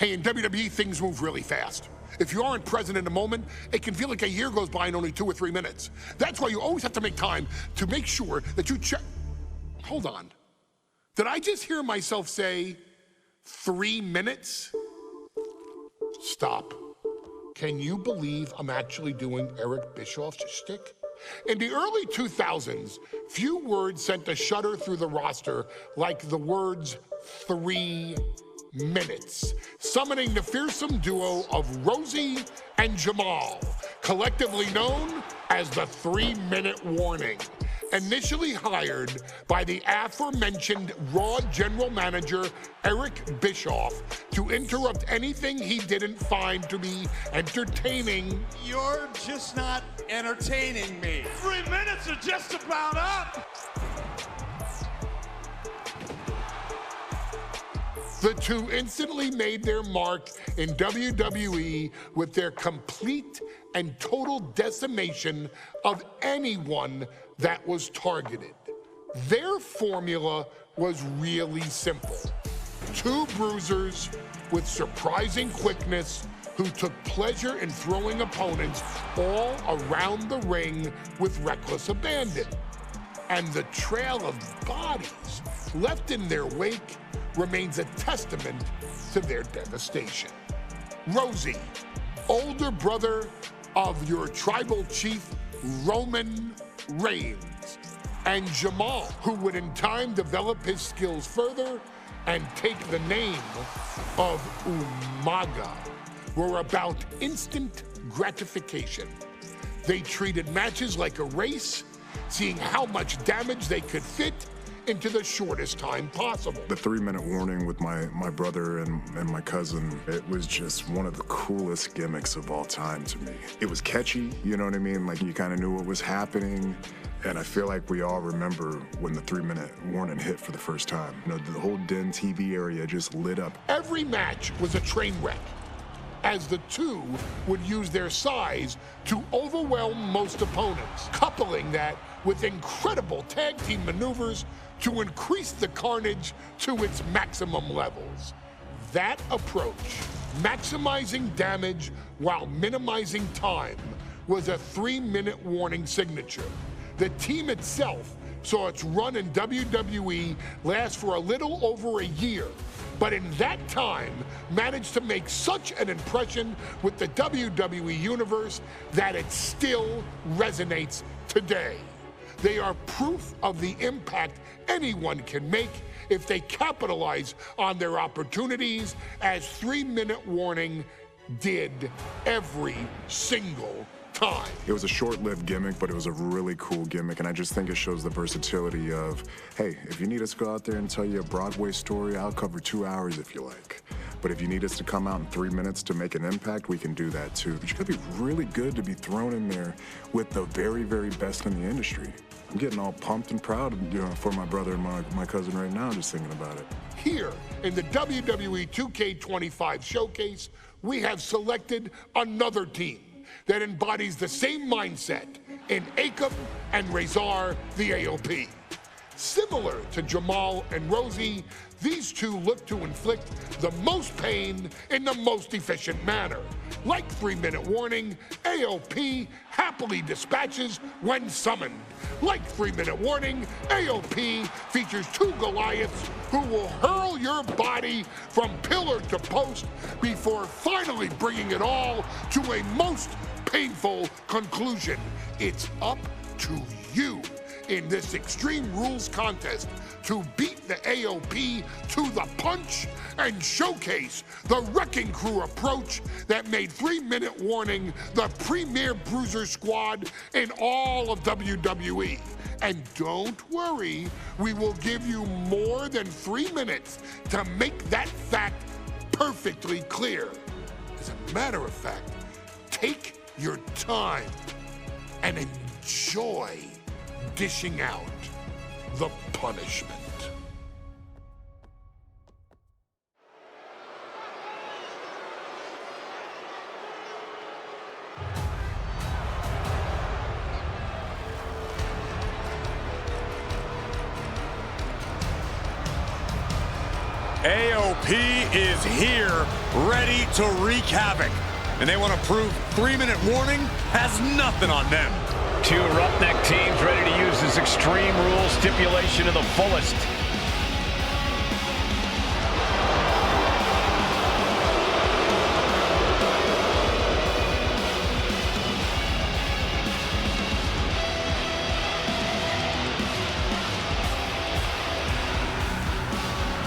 Hey, in WWE, things move really fast. If you aren't present in the moment, it can feel like a year goes by in only 2 or 3 minutes. That's why you always have to make time to make sure that you check. Hold on. Did I just hear myself say 3 minutes? Stop. Can you believe I'm actually doing Eric Bischoff's shtick? In the early 2000s, few words sent a shudder through the roster like the words 3 minutes, summoning the fearsome duo of Rosey and Jamal, collectively known as the 3-minute warning. Initially hired by the aforementioned Raw general manager Eric Bischoff to interrupt anything he didn't find to be entertaining. You're just not entertaining me. 3 minutes are just about up. The two instantly made their mark in WWE with their complete and total decimation of anyone that was targeted. Their formula was really simple. 2 bruisers with surprising quickness who took pleasure in throwing opponents all around the ring with reckless abandon. And the trail of bodies left in their wake remains a testament to their devastation. Rosey, older brother of your tribal chief, Roman Reigns, and Jamal, who would in time develop his skills further and take the name of Umaga, were about instant gratification. They treated matches like a race, seeing how much damage they could fit into the shortest time possible. The 3-minute warning with my brother and my cousin, it was just one of the coolest gimmicks of all time to me. It was catchy, you know what I mean? Like, you kind of knew what was happening. And I feel like we all remember when the 3-minute warning hit for the first time. You know, the whole Den TV area just lit up. Every match was a train wreck, as the two would use their size to overwhelm most opponents, coupling that with incredible tag team maneuvers to increase the carnage to its maximum levels. That approach, maximizing damage while minimizing time, was a 3-minute warning signature. The team itself saw its run in WWE last for a little over a year, but in that time managed to make such an impression with the WWE Universe that it still resonates today. They are proof of the impact anyone can make if they capitalize on their opportunities, as 3-minute warning did every single time. It was a short-lived gimmick, but it was a really cool gimmick, and I just think it shows the versatility of, hey, if you need us to go out there and tell you a Broadway story, I'll cover 2 hours if you like. But if you need us to come out in 3 minutes to make an impact, we can do that too. But you gotta be really good to be thrown in there with the very, very best in the industry. I'm getting all pumped and proud, you know, for my brother and my cousin right now, just thinking about it. Here in the WWE 2K25 showcase, we have selected another team that embodies the same mindset in Akan and Rezar, the AOP. Similar to Jamal and Rosey, these two look to inflict the most pain in the most efficient manner. Like 3-minute warning, AOP happily dispatches when summoned. Like 3-minute warning, AOP features 2 Goliaths who will hurl your body from pillar to post before finally bringing it all to a most painful conclusion. It's up to you in this Extreme Rules contest to beat the AOP to the punch and showcase the Wrecking Crew approach that made 3-minute warning the premier bruiser squad in all of WWE. And don't worry, we will give you more than 3 minutes to make that fact perfectly clear. As a matter of fact, take your time and enjoy dishing out the punishment. AOP is here, ready to wreak havoc. And they want to prove 3-minute warning has nothing on them. Two roughneck teams ready to use this Extreme Rules stipulation to the fullest.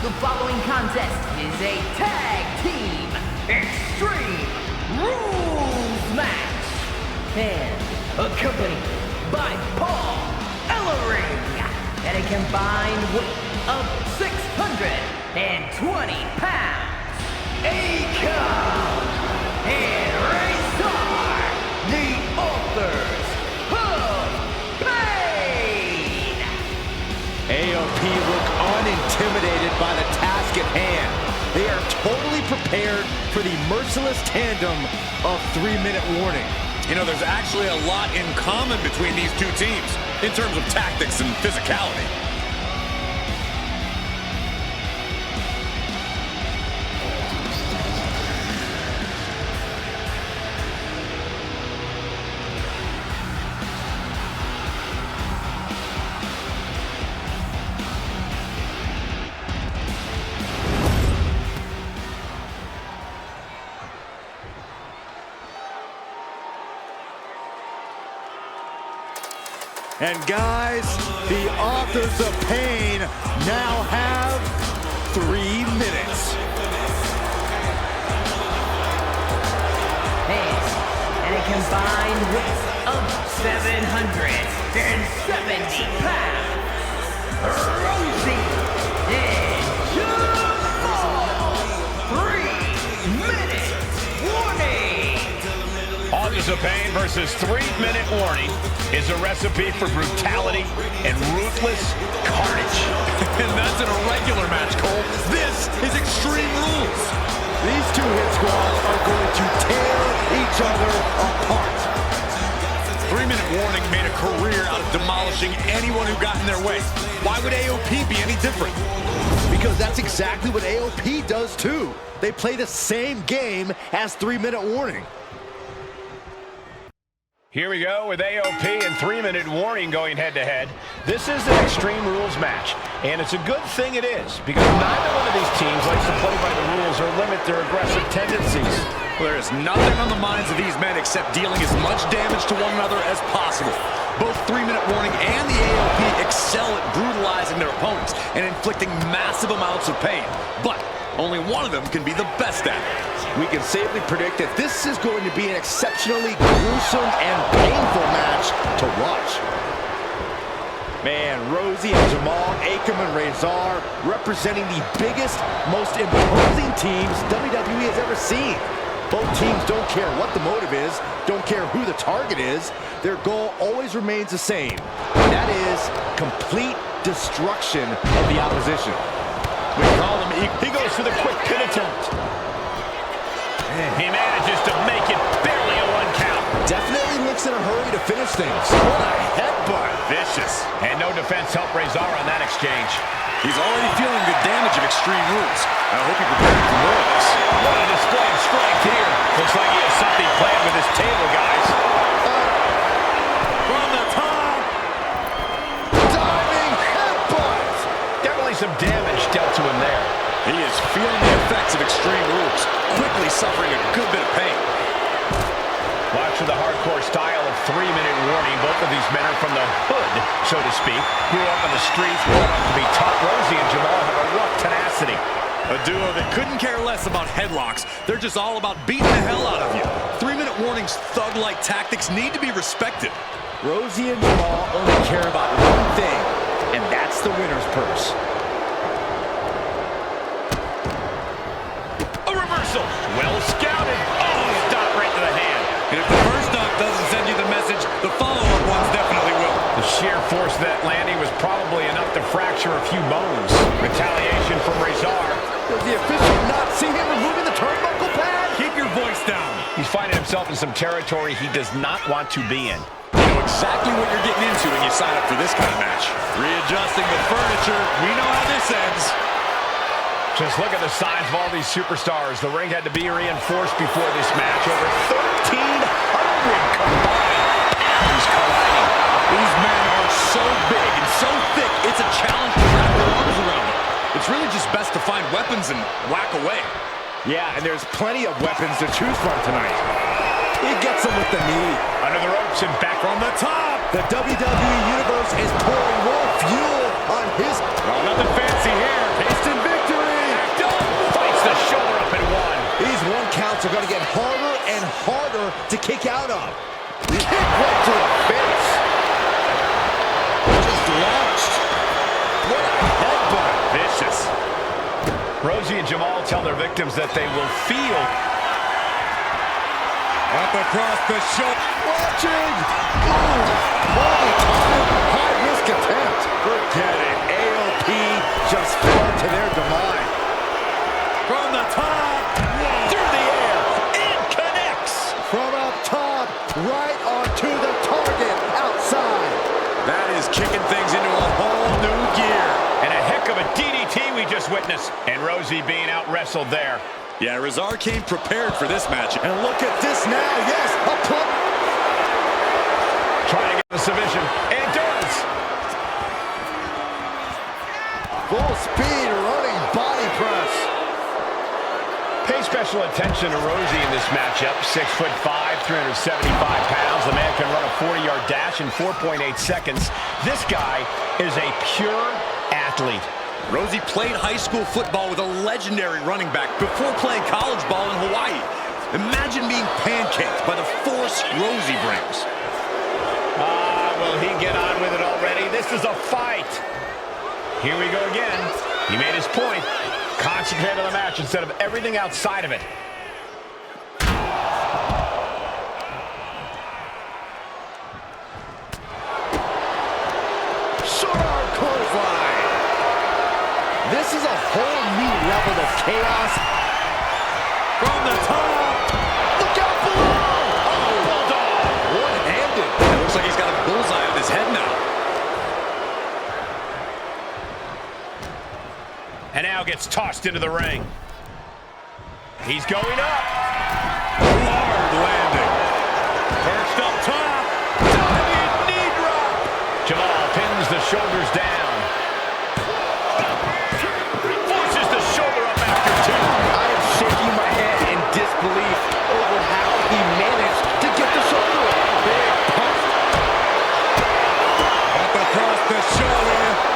The following contest is a tag team Extreme Rules match and accompanied by Paul Ellering at a combined weight of 620 pounds. Akan and Rezar, the authors of pain. AOP look unintimidated by the task at hand. They are totally prepared for the merciless tandem of 3-minute warning. You know, there's actually a lot in common between these two teams in terms of tactics and physicality. And guys, the authors of pain now have 3 minutes. And a combined weight of 770 pounds. Rosey and Jamal. 3-minute warning. Authors of Pain versus 3-minute warning is a recipe for brutality and ruthless carnage. And that's in a regular match, Cole. This is Extreme Rules. These two hit squads are going to tear each other apart. 3-minute warning made a career out of demolishing anyone who got in their way. Why would AOP be any different? Because that's exactly what AOP does too. They play the same game as 3-minute warning. Here we go with AOP and 3-minute warning going head-to-head. This is an Extreme Rules match, and it's a good thing it is, because neither one of these teams likes to play by the rules or limit their aggressive tendencies. Well, there is nothing on the minds of these men except dealing as much damage to one another as possible. Both 3-minute warning and the AOP excel at brutalizing their opponents and inflicting massive amounts of pain. But only one of them can be the best at it. We can safely predict that this is going to be an exceptionally gruesome and painful match to watch. Man, Rosey and Jamal, Akan and Rezar representing the biggest, most imposing teams WWE has ever seen. Both teams don't care what the motive is, don't care who the target is. Their goal always remains the same, and that is complete destruction of the opposition. We call him, he goes for the quick pin attempt. He manages to make it barely a 1 count. Definitely looks in a hurry to finish things. What a headbutt. Vicious. And no defense helped Rezar on that exchange. He's already feeling the damage of Extreme Rules. I hope he prepared for more of this. What a display of strength here. Looks like he has something planned with his table, guys. From the top. Diving headbutt. Definitely some damage dealt to him there. He is feeling the effects of Extreme Rules, quickly suffering a good bit of pain. Watch for the hardcore style of 3-minute warning. Both of these men are from the hood, so to speak. Grew up on the streets, brought up to be tough. Rosey and Jamal have a rough tenacity. A duo that couldn't care less about headlocks. They're just all about beating the hell out of you. 3-minute warning's thug-like tactics need to be respected. Rosey and Jamal only care about one thing, and that's the winner's purse. Well scouted. Oh, stop right to the hand. And if the first knock doesn't send you the message, the follow-up ones definitely will. The sheer force of that landing was probably enough to fracture a few bones. Retaliation from Rezar. Does the official not see him removing the turnbuckle pad? Keep your voice down. He's finding himself in some territory he does not want to be in. You know exactly what you're getting into when you sign up for this kind of match. Readjusting the furniture. We know how this ends. Just look at the size of all these superstars. The ring had to be reinforced before this match. Over 1,300 combined pounds colliding. These men are so big and so thick, it's a challenge to wrap their arms around them. It's really just best to find weapons and whack away. Yeah, and there's plenty of weapons to choose from tonight. He gets him with the knee. Under the ropes and back from the top. The WWE Universe is pouring more fuel on his... Oh, nothing fancy here. Instant victory. Fights the shoulder up and one. These one counts are going to get harder and harder to kick out of. Kick right to the face. Just launched. What a headbutt. Vicious. Rosey and Jamal tell their victims that they will feel. Up across the shoulder. Watching. High-risk attempt. Forget it. AOP just fell to their demise. From the top. Through the air. And connects. From up top. Right onto the target. Outside. That is kicking things into a whole new gear. And a heck of a DDT we just witnessed. And Rosey being out-wrestled there. Yeah, Rezar came prepared for this match. And look at this now. Yes, a plug. Trying to get the submission. And does. Full speed running body press. Pay special attention to Rosey in this matchup. 6'5", 375 pounds. The man can run a 40-yard dash in 4.8 seconds. This guy is a pure athlete. Rosey played high school football with a legendary running back before playing college ball in Hawaii. Imagine being pancaked by the force Rosey brings. Will he get on with it already? This is a fight. Here we go again. He made his point. Concentrate on the match instead of everything outside of it. Short clothesline. This is a whole new level of chaos. From the top. Look out below. Oh, bulldog. One-handed. It looks like he's got a bullseye on his head now. And now gets tossed into the ring. He's going up. Hard landing. Perched up top. Diving knee drop. Jamal pins the shoulders down. Forces the shoulder up after two. I am shaking my head in disbelief over how he managed to get the shoulder up. Big pump. Up across the shoulder.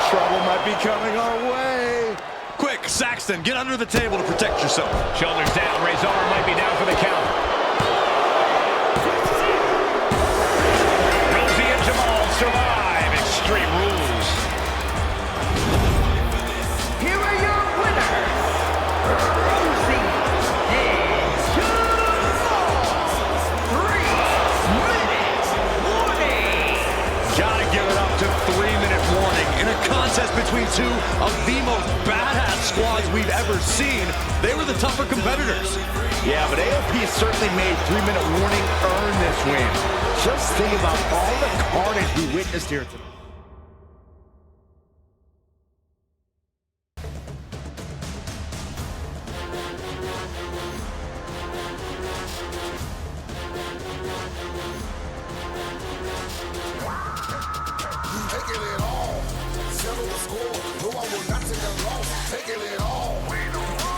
Trouble might be coming our way. Quick, Saxton, get under the table to protect yourself. Shoulders down. Rezar might be down for the count. Rosey and Jamal survive Extreme Rules. Here are your winners, Rosey and Jamal. 3-minute warning. Gotta give it up to 3-minute warning. In a contest between two of the most badass squads we've ever seen, they were the tougher competitors. Yeah, but AOP certainly made 3-minute warning earn this win. Just think about all the carnage we witnessed here today. Taking it all